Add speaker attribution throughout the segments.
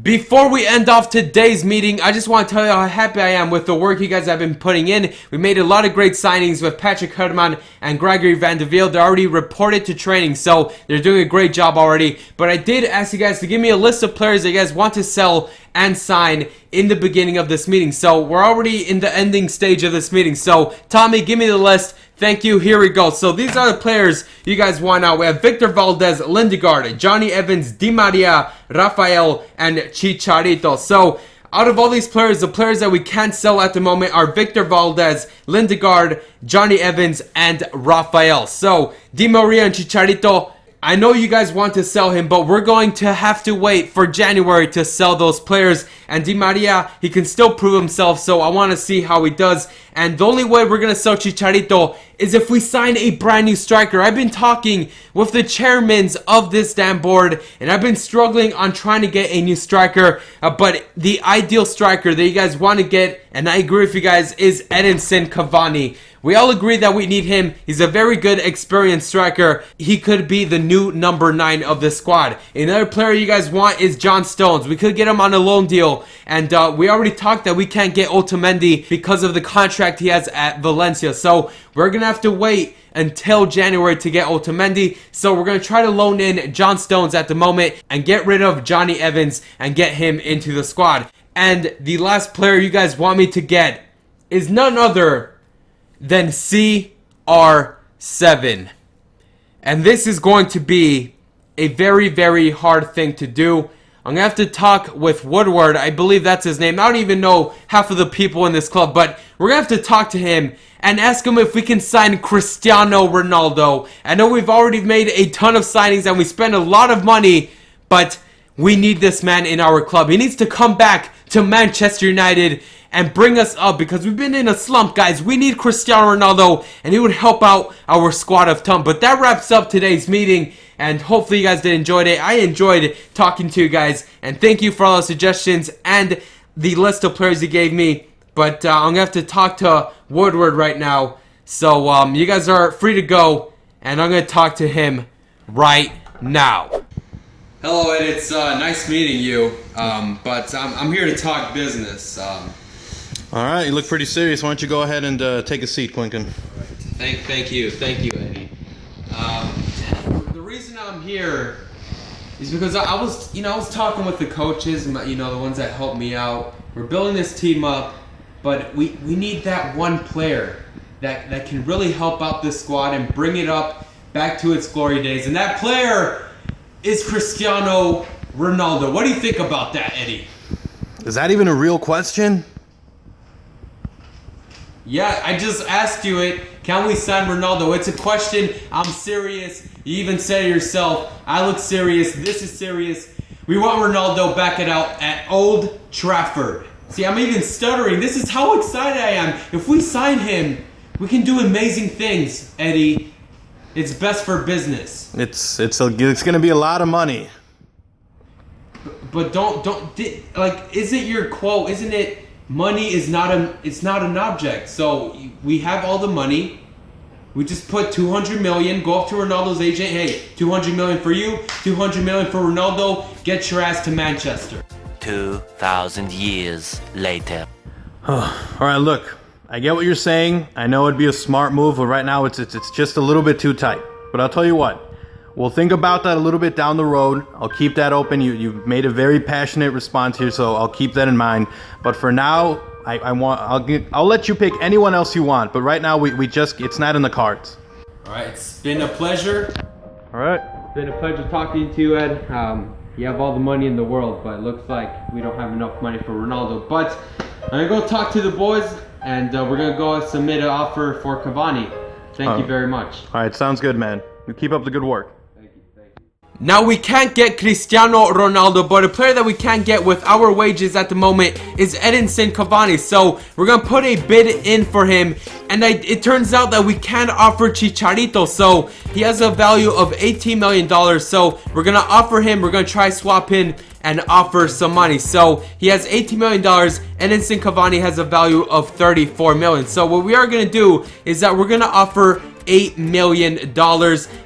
Speaker 1: Before we end off today's meeting, I just want to tell you how happy I am with the work you guys have been putting in. We made a lot of great signings with Patrick Herman and Gregory Van de Veel. They're already reported to training, so they're doing a great job already. But I did ask you guys to give me a list of players that you guys want to sell and sign in the beginning of this meeting. So we're already in the ending stage of this meeting. So Tommy, give me the list. Thank you. Here we go. So these are the players you guys want out. We have Victor Valdez, Lindegard, Johnny Evans, Di Maria, Rafael, and Chicharito. So out of all these players, the players that we can't sell at the moment are Victor Valdez, Lindegard, Johnny Evans, and Rafael. So Di Maria and Chicharito, I know you guys want to sell him, but we're going to have to wait for January to sell those players. And Di Maria, he can still prove himself, so I want to see how he does. And the only way we're going to sell Chicharito is if we sign a brand new striker. I've been talking with the chairmans of this damn board, and I've been struggling on trying to get a new striker. But the ideal striker that you guys want to get, and I agree with you guys, is Edinson Cavani. We all agree that we need him. He's a very good, experienced striker. He could be the new number 9 of the squad. Another player you guys want is John Stones. We could get him on a loan deal. And we already talked that we can't get Otamendi because of the contract he has at Valencia. So we're going to have to wait until January to get Otamendi. So we're going to try to loan in John Stones at the moment and get rid of Johnny Evans and get him into the squad. And the last player you guys want me to get is none other than CR7. And this is going to be a very, very hard thing to do. I'm going to have to talk with Woodward. I believe that's his name. I don't even know half of the people in this club, but we're going to have to talk to him and ask him if we can sign Cristiano Ronaldo. I know we've already made a ton of signings and we spend a lot of money, but we need this man in our club. He needs to come back to Manchester United and bring us up because we've been in a slump, guys. We need Cristiano Ronaldo, and he would help out our squad of ton. But that wraps up today's meeting, and hopefully you guys did enjoy it. I enjoyed talking to you guys, and thank you for all the suggestions and the list of players you gave me. But I'm going to have to talk to Woodward right now. So you guys are free to go, and I'm going to talk to him right now. Hello, Ed. It's nice meeting you, but I'm here to talk business.
Speaker 2: All right, you look pretty serious. Why don't you go ahead and take a seat, Quinkin?
Speaker 1: Thank you, Eddie. The reason I'm here is because I was talking with the coaches, the ones that helped me out. We're building this team up, but we need that one player that can really help out this squad and bring it up back to its glory days. And that player is Cristiano Ronaldo. What do you think about that, Eddie?
Speaker 2: Is that even a real question?
Speaker 1: Yeah, I just asked you it. Can we sign Ronaldo? It's a question. I'm serious. You even said it yourself. I look serious. This is serious. We want Ronaldo back it out at Old Trafford. See, I'm even stuttering. This is how excited I am. If we sign him, we can do amazing things, Eddie. It's best for business.
Speaker 2: It's gonna be a lot of money.
Speaker 1: But isn't your quote? Isn't it? Money is not an object. So we have all the money. We just put 200 million. Go up to Ronaldo's agent. Hey, 200 million for you. 200 million for Ronaldo. Get your ass to Manchester.
Speaker 3: 2,000 years later.
Speaker 2: All right, look. I get what you're saying. I know it'd be a smart move, but right now it's just a little bit too tight. But I'll tell you what. We'll think about that a little bit down the road. I'll keep that open. You've made a very passionate response here, so I'll keep that in mind. But for now, I'll let you pick anyone else you want. But right now, it's not in the cards.
Speaker 1: All right, it's been a pleasure.
Speaker 2: All right.
Speaker 1: It's been a pleasure talking to you, Ed. You have all the money in the world, but it looks like we don't have enough money for Ronaldo. But I'm gonna go talk to the boys, and we're gonna go submit an offer for Cavani. Thank you very much.
Speaker 2: All right, sounds good, man. You keep up the good work.
Speaker 1: Now we can't get Cristiano Ronaldo, but a player that we can't get with our wages at the moment is Edinson Cavani. So we're going to put a bid in for him, and it turns out that we can offer Chicharito. So he has a value of $18 million. So we're going to offer him, we're going to try swap in and offer some money. So he has $18 million, Edinson Cavani has a value of $34 million. So what we are going to do is that we're going to offer $8 million,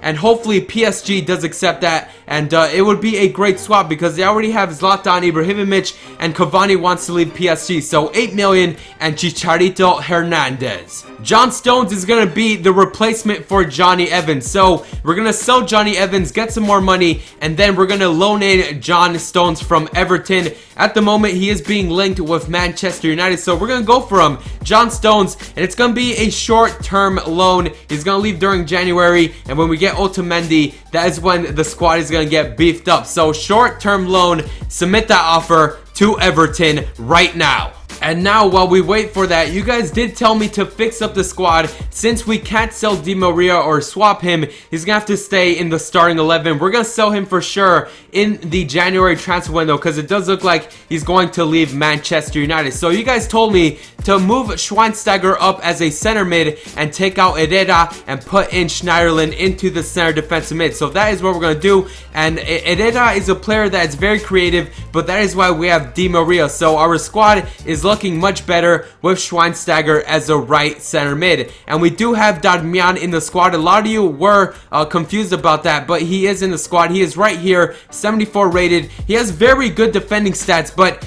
Speaker 1: and hopefully PSG does accept that, and it would be a great swap because they already have Zlatan Ibrahimovic and Cavani wants to leave PSG, so 8 million and Chicharito Hernandez. John Stones is going to be the replacement for Johnny Evans, so we're going to sell Johnny Evans, get some more money, and then we're going to loan in John Stones from Everton. At the moment, he is being linked with Manchester United, so we're going to go for him, John Stones, and it's going to be a short-term loan. He's going to leave during January, and when we get Otamendi, that is when the squad is going to get beefed up. So short-term loan, submit that offer to Everton right now. And now, while we wait for that, you guys did tell me to fix up the squad. Since we can't sell Di Maria or swap him, he's gonna have to stay in the starting 11. We're gonna sell him for sure in the January transfer window because it does look like he's going to leave Manchester United. So you guys told me to move Schweinsteiger up as a center mid and take out Herrera and put in Schneiderlin into the center defensive mid. So that is what we're gonna do. And Herrera is a player that is very creative, but that is why we have Di Maria. So our squad is looking much better with Schweinsteiger as a right center mid. And we do have Darmian in the squad. A lot of you were confused about that, but he is in the squad. He is right here, 74 rated. He has very good defending stats, but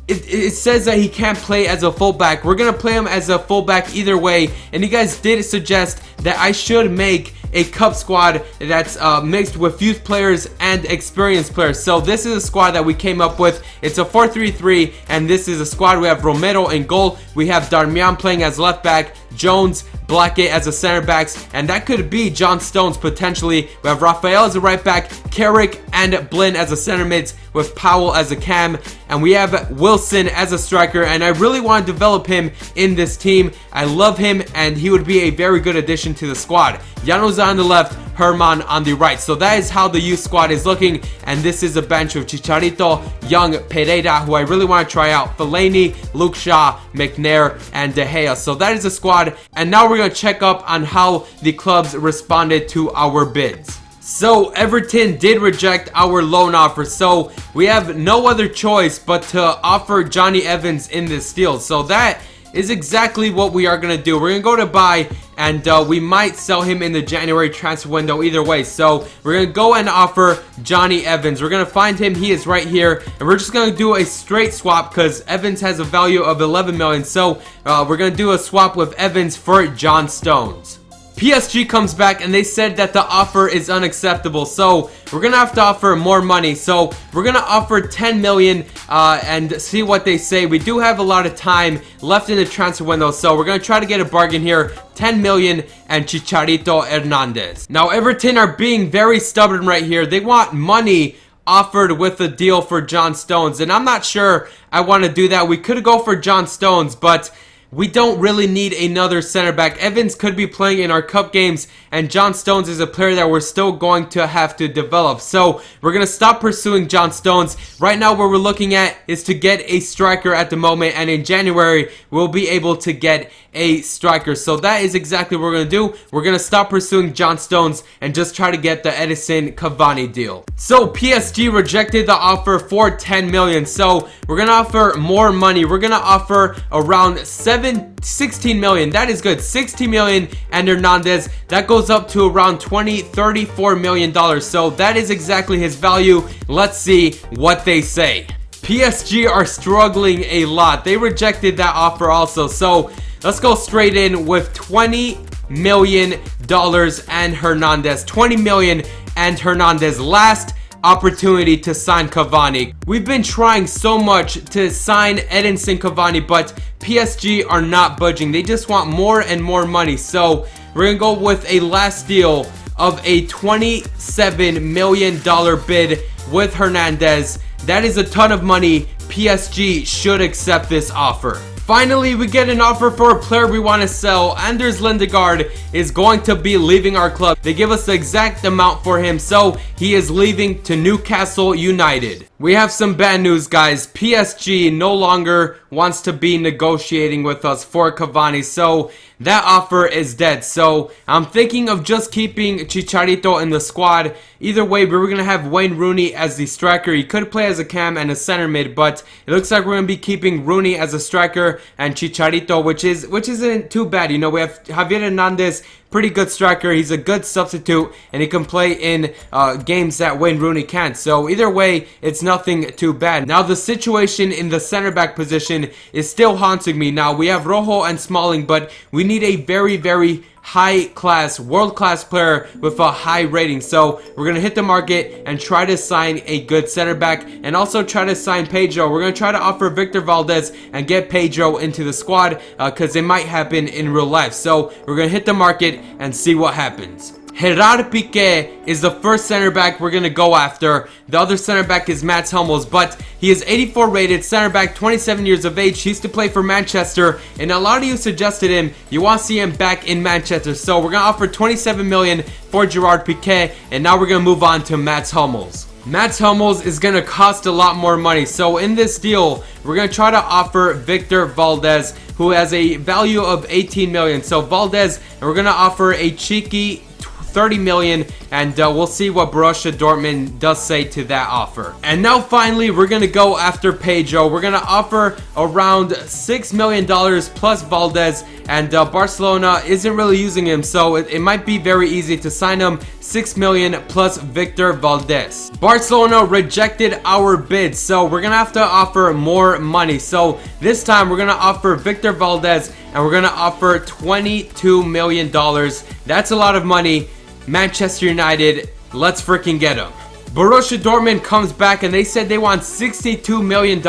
Speaker 1: it says that he can't play as a fullback. We're going to play him as a fullback either way. And you guys did suggest that I should make a cup squad that's mixed with youth players and experienced players. So this is a squad that we came up with. It's a 4-3-3, and this is a squad. We have Romero in goal. We have Darmian playing as left back, Jones, Blackgate as a center backs, and that could be John Stones potentially. We have Rafael as a right back, Carrick and Blinn as a center mids, with Powell as a cam, and we have Wilson as a striker, and I really want to develop him in this team. I love him, and he would be a very good addition to the squad. Llanos on the left, Herman on the right. So that is how the youth squad is looking, and this is a bench of Chicharito, Young, Pereira, who I really want to try out, Fellaini, Luke Shaw, McNair, and De Gea. So that is the squad, and now we're going to check up on how the clubs responded to our bids. So Everton did reject our loan offer, so we have no other choice but to offer Johnny Evans in this deal. So that is exactly what we are going to do. We're going to go to buy, and we might sell him in the January transfer window either way. So we're going to go and offer Johnny Evans. We're going to find him. He is right here, and we're just going to do a straight swap because Evans has a value of 11 million. So we're going to do a swap with Evans for John Stones. PSG comes back and they said that the offer is unacceptable, so we're gonna have to offer more money. So we're gonna offer 10 million and see what they say. We do have a lot of time left in the transfer window, so we're gonna try to get a bargain here. 10 million and Chicharito Hernandez. Now Everton are being very stubborn right here. They want money offered with a deal for John Stones, and I'm not sure I want to do that. We could go for John Stones, but we don't really need another center back. Evans could be playing in our cup games, and John Stones is a player that we're still going to have to develop. So we're going to stop pursuing John Stones. Right now what we're looking at is to get a striker at the moment, and in January we'll be able to get a striker. So that is exactly what we're going to do. We're going to stop pursuing John Stones and just try to get the Edison Cavani deal. So PSG rejected the offer for 10 million. So we're going to offer more money. We're going to offer around 16 million. That is good. 16 million and Hernandez. That goes up to around 34 million dollars. So that is exactly his value. Let's see what they say. PSG are struggling a lot. They rejected that offer also. So let's go straight in with $20 million and Hernandez. 20 million and Hernandez. Last opportunity to sign Cavani. We've been trying so much to sign Edinson Cavani, but PSG are not budging. They just want more and more money. So we're gonna go with a last deal of a $27 million bid with Hernandez. That is a ton of money. PSG should accept this offer. Finally, we get an offer for a player we want to sell. Anders Lindegard is going to be leaving our club. They give us the exact amount for him, so he is leaving to Newcastle United. We have some bad news, guys. PSG no longer wants to be negotiating with us for Cavani, so that offer is dead. So I'm thinking of just keeping Chicharito in the squad. Either way, we were going to have Wayne Rooney as the striker. He could play as a cam and a center mid, but it looks like we're going to be keeping Rooney as a striker and Chicharito, which isn't too bad. You know, we have Javier Hernandez pretty good striker. He's a good substitute, and he can play in games that Wayne Rooney can't. So either way, it's nothing too bad. Now the situation in the center back position is still haunting me. Now we have Rojo and Smalling, but we need a very high class, world class player with a high rating. So we're gonna hit the market and try to sign a good center back, and also try to sign Pedro. We're gonna try to offer Victor Valdez and get Pedro into the squad because it might happen in real life. So we're gonna hit the market and see what happens. Gerard Pique is the first center back we're going to go after. The other center back is Mats Hummels, but he is 84 rated, center back, 27 years of age. He used to play for Manchester, and a lot of you suggested him. You want to see him back in Manchester, so we're going to offer 27 million for Gerard Pique, and now we're going to move on to Mats Hummels. Mats Hummels is going to cost a lot more money, so in this deal, we're going to try to offer Victor Valdez, who has a value of 18 million. So Valdez, and we're going to offer a cheeky 30 million, and we'll see what Borussia Dortmund does say to that offer. And now finally, we're gonna go after Pedro. We're gonna offer around $6 million plus Valdez, and Barcelona isn't really using him, so it might be very easy to sign him. 6 million plus Victor Valdez. Barcelona rejected our bid, so we're gonna have to offer more money. So this time we're gonna offer Victor Valdez, and we're gonna offer $22 million. That's a lot of money. Manchester United, let's freaking get him. Borussia Dortmund comes back, and they said they want $62 million,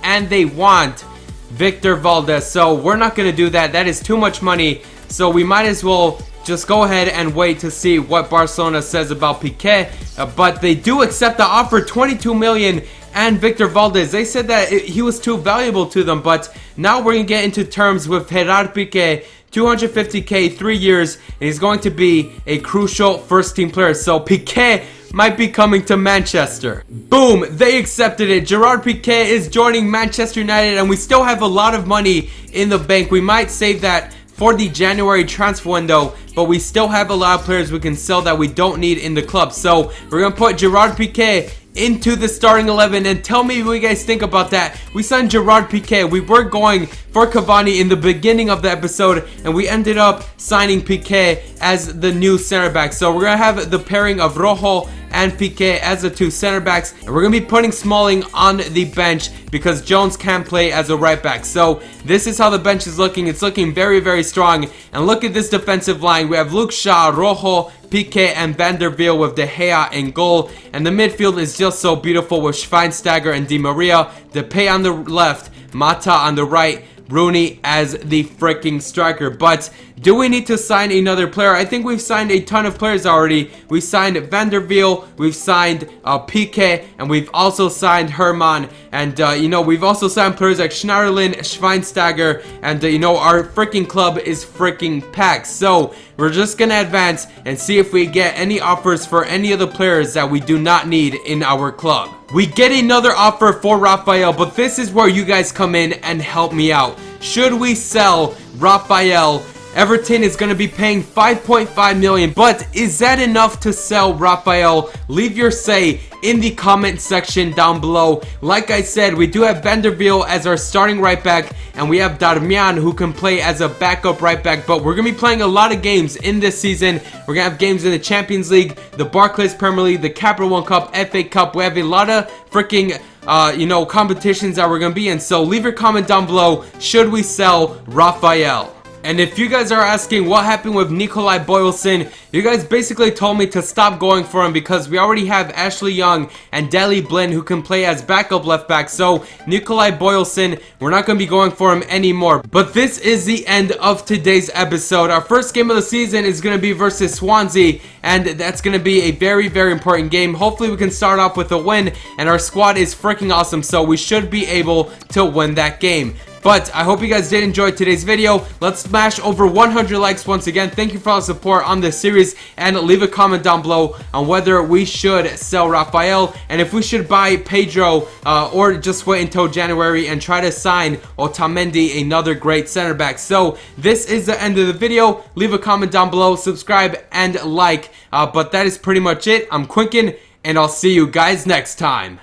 Speaker 1: and they want Victor Valdez. So we're not going to do that. That is too much money. So we might as well just go ahead and wait to see what Barcelona says about Pique. But they do accept the offer, 22 million and Victor Valdez. They said that he was too valuable to them, but now we're going to get into terms with Gerard Pique. 250k, 3 years, and he's going to be a crucial first team player. So Pique might be coming to Manchester. Boom, they accepted it. Gerard Pique is joining Manchester United, and we still have a lot of money in the bank. We might save that for the January transfer window, but we still have a lot of players we can sell that we don't need in the club. So we're gonna put Gerard Pique into the starting 11, and tell me what you guys think about that. We signed Gerard Pique. We were going for Cavani in the beginning of the episode, and we ended up signing Pique as the new center back. So we're gonna have the pairing of Rojo and Pique as the two center backs, and we're gonna be putting Smalling on the bench because Jones can't play as a right back. So this is how the bench is looking. It's looking very strong, and look at this defensive line. We have Luke Shaw, Rojo, Pique, and Van der Wiel with De Gea in goal, and the midfield is just so beautiful with Schweinsteiger and Di Maria, Depay on the left, Mata on the right, Rooney as the freaking striker. But do we need to sign another player? I think we've signed a ton of players already. We signed Van der Wiel, we've signed Pique, and we've also signed Herman. And you know, we've also signed players like Schneiderlin, Schweinsteiger, and you know, our freaking club is freaking packed. So we're just gonna advance and see if we get any offers for any of the players that we do not need in our club. We get another offer for Rafael, but this is where you guys come in and help me out. Should we sell Rafael? Everton is going to be paying 5.5 million, but is that enough to sell Rafael? Leave your say in the comment section down below. Like I said, we do have Van der Wiel as our starting right back, and we have Darmian who can play as a backup right back, but we're going to be playing a lot of games in this season. We're going to have games in the Champions League, the Barclays Premier League, the Capital One Cup, FA Cup. We have a lot of freaking you know, competitions that we're going to be in. So leave your comment down below. Should we sell Rafael? And if you guys are asking what happened with Nikolai Boylsson, you guys basically told me to stop going for him because we already have Ashley Young and Daley Blind who can play as backup left back. So Nikolai Boylsson, we're not going to be going for him anymore. But this is the end of today's episode. Our first game of the season is going to be versus Swansea, and that's going to be a very important game. Hopefully we can start off with a win, and our squad is freaking awesome, so we should be able to win that game. But I hope you guys did enjoy today's video. Let's smash over 100 likes once again. Thank you for all the support on this series, and leave a comment down below on whether we should sell Rafael and if we should buy Pedro or just wait until January and try to sign Otamendi, another great center back. So this is the end of the video. Leave a comment down below, subscribe, and like. But that is pretty much it. I'm Quinkin, and I'll see you guys next time.